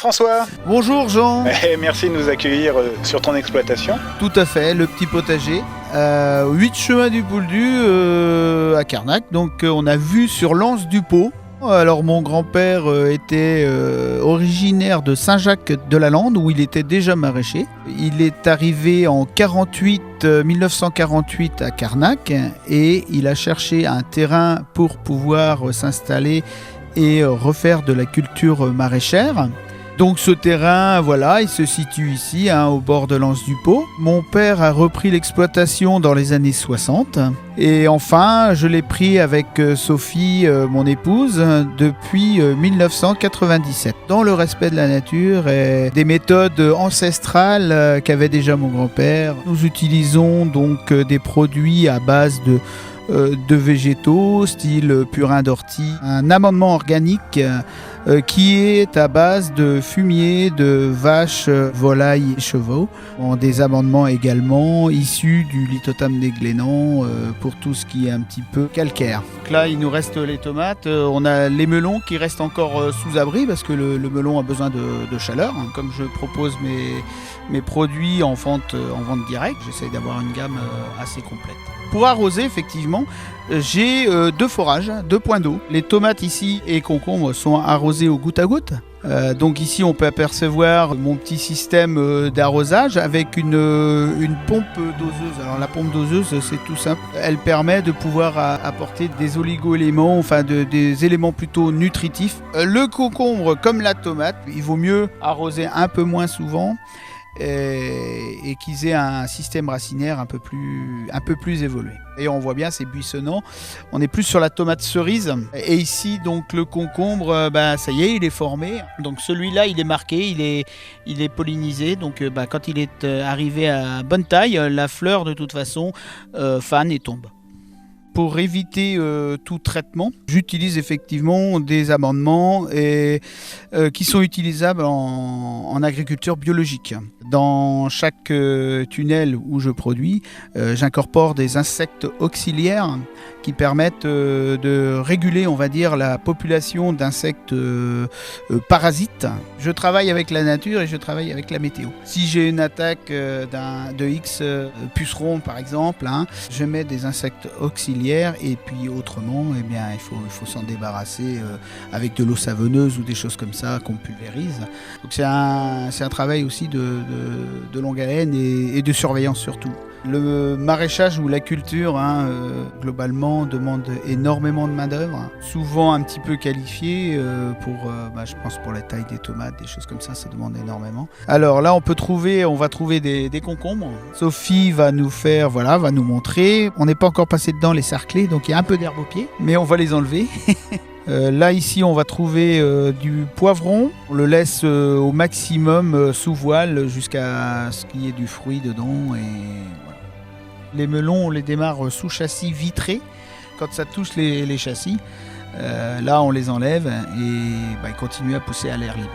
François. Bonjour Jean. Merci de nous accueillir sur ton exploitation. Tout à fait, le petit potager. 8 chemin du Bouldu à Carnac. Donc on a vu sur l'Anse du Pau. Alors mon grand-père était originaire de Saint-Jacques-de-la-Lande où il était déjà maraîcher. Il est arrivé en 1948 à Carnac et il a cherché un terrain pour pouvoir s'installer et refaire de la culture maraîchère. Donc ce terrain, voilà, il se situe ici, au bord de l'Anse du Pau. Mon père a repris l'exploitation dans les années 60. Et enfin, je l'ai pris avec Sophie, mon épouse, depuis 1997. Dans le respect de la nature et des méthodes ancestrales qu'avait déjà mon grand-père. Nous utilisons donc des produits à base de végétaux, style purin d'ortie, un amendement organique qui est à base de fumier de vaches, volailles et chevaux. Des amendements également issus du lithotam des Glénans pour tout ce qui est un petit peu calcaire. Donc là, il nous reste les tomates. On a les melons qui restent encore sous abri parce que le melon a besoin de chaleur. Comme je propose mes produits en vente directe, j'essaie d'avoir une gamme assez complète. Pour arroser, effectivement, j'ai 2 forages, 2 points d'eau. Les tomates ici et concombres sont arrosés au goutte à goutte. Donc ici, on peut apercevoir mon petit système d'arrosage avec une pompe doseuse. Alors la pompe doseuse, c'est tout simple. Elle permet de pouvoir apporter des oligo-éléments, enfin des éléments plutôt nutritifs. Le concombre, comme la tomate, il vaut mieux arroser un peu moins souvent. Et qu'ils aient un système racinaire un peu plus évolué. Et on voit bien, c'est buissonnant. On est plus sur la tomate cerise. Et ici, donc le concombre, ça y est, il est formé. Donc celui-là, il est marqué, il est pollinisé. Donc quand il est arrivé à bonne taille, la fleur de toute façon fane et tombe. Pour éviter tout traitement, j'utilise effectivement des amendements qui sont utilisables en agriculture biologique. Dans chaque tunnel où je produis, j'incorpore des insectes auxiliaires qui permettent de réguler, on va dire, la population d'insectes parasites. Je travaille avec la nature et je travaille avec la météo. Si j'ai une attaque de X pucerons, par exemple, je mets des insectes auxiliaires et puis autrement, il faut s'en débarrasser avec de l'eau savonneuse ou des choses comme ça qu'on pulvérise. Donc c'est un travail aussi de longue haleine et de surveillance surtout. Le maraîchage ou la culture, globalement, demande énormément de main-d'œuvre, souvent un petit peu qualifiée je pense pour la taille des tomates, des choses comme ça demande énormément. Alors là, on va trouver des concombres. Sophie va nous montrer. On n'est pas encore passé dedans les sarclés, donc il y a un peu d'herbe aux pieds, mais on va les enlever. Là ici on va trouver du poivron, on le laisse au maximum sous voile jusqu'à ce qu'il y ait du fruit dedans et voilà. Les melons on les démarre sous châssis vitré, quand ça touche les châssis, là on les enlève et ils continuent à pousser à l'air libre.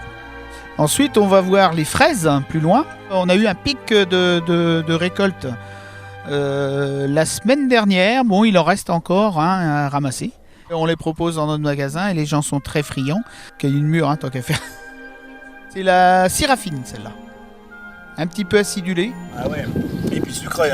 Ensuite on va voir les fraises plus loin, on a eu un pic de récolte la semaine dernière, il en reste encore à ramasser. On les propose dans notre magasin et les gens sont très friands. Qu'il y ait une mûre, tant qu'à faire. C'est la syrafine, celle-là. Un petit peu acidulée. Ah ouais, et puis sucré.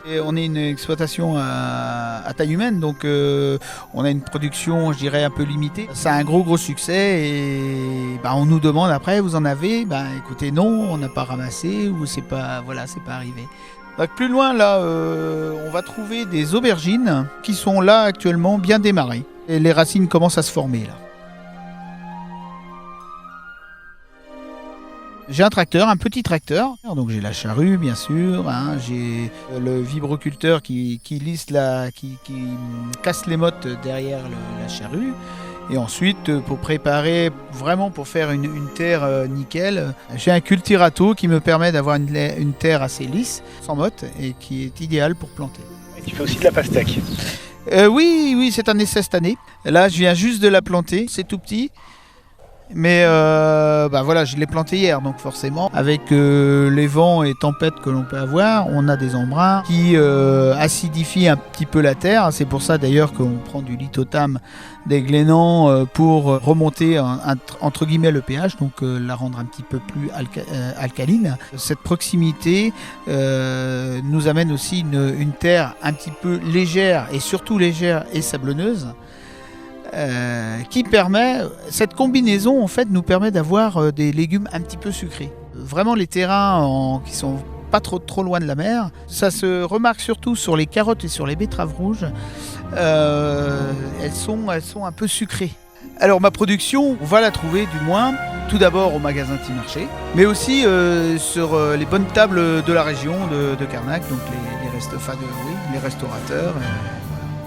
Et on est une exploitation à taille humaine, donc on a une production, je dirais, un peu limitée. Ça a un gros succès et on nous demande après, vous en avez ? Écoutez, non, on n'a pas ramassé ou c'est pas arrivé. Donc plus loin, là, on va trouver des aubergines qui sont là actuellement bien démarrées. Et les racines commencent à se former, là. J'ai un tracteur, un petit tracteur. Donc j'ai la charrue, bien sûr. J'ai le vibroculteur qui casse les mottes derrière la charrue. Et ensuite, pour préparer, vraiment pour faire une terre nickel, j'ai un cultirato qui me permet d'avoir une terre assez lisse, sans motte, et qui est idéale pour planter. Et tu fais aussi de la pastèque. Oui, c'est un essai cette année. Là, je viens juste de la planter, c'est tout petit. Mais voilà, je l'ai planté hier, donc forcément, avec les vents et tempêtes que l'on peut avoir, on a des embruns qui acidifient un petit peu la terre. C'est pour ça d'ailleurs qu'on prend du lithotam des Glénans pour remonter entre guillemets le pH, donc la rendre un petit peu plus alcaline. Cette proximité nous amène aussi une terre un petit peu légère, et surtout légère et sablonneuse, qui permet, cette combinaison en fait nous permet d'avoir des légumes un petit peu sucrés. Vraiment les terrains qui sont pas trop loin de la mer, ça se remarque surtout sur les carottes et sur les betteraves rouges, elles sont un peu sucrées. Alors ma production, on va la trouver du moins tout d'abord au magasin Timarché, mais aussi sur les bonnes tables de la région de Carnac, donc les restaurateurs.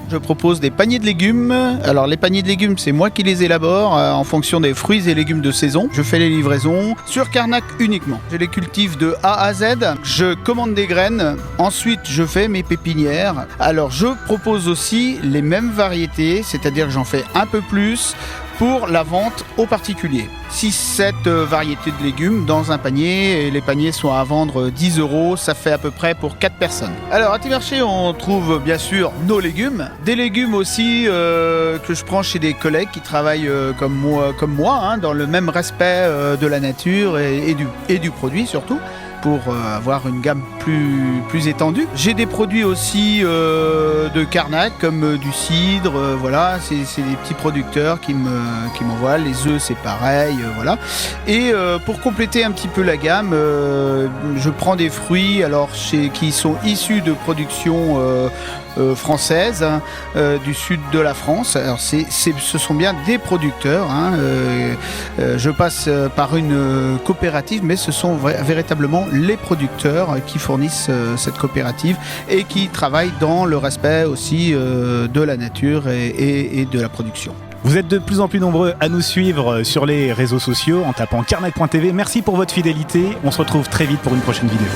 Je propose des paniers de légumes. Alors les paniers de légumes, c'est moi qui les élabore en fonction des fruits et légumes de saison. Je fais les livraisons sur Carnac uniquement. Je les cultive de A à Z. Je commande des graines. Ensuite, je fais mes pépinières. Alors je propose aussi les mêmes variétés, c'est-à-dire que j'en fais un peu plus pour la vente aux particuliers. 6-7 variétés de légumes dans un panier, et les paniers sont à vendre 10 €, ça fait à peu près pour 4 personnes. Alors à Timarché, on trouve bien sûr nos légumes, des légumes aussi que je prends chez des collègues qui travaillent comme moi hein, dans le même respect de la nature et du produit surtout, pour avoir une gamme plus étendue. J'ai des produits aussi de Carnac comme du cidre, voilà, c'est des petits producteurs qui m'envoient. Les œufs c'est pareil, voilà. Et pour compléter un petit peu la gamme, je prends des fruits qui sont issus de production française du sud de la France. Alors ce sont bien des producteurs hein, je passe par une coopérative, mais ce sont véritablement les producteurs qui fournissent cette coopérative et qui travaillent dans le respect aussi de la nature et de la production. Vous êtes de plus en plus nombreux à nous suivre sur les réseaux sociaux en tapant carnac.tv. Merci pour votre fidélité. On se retrouve très vite pour une prochaine vidéo.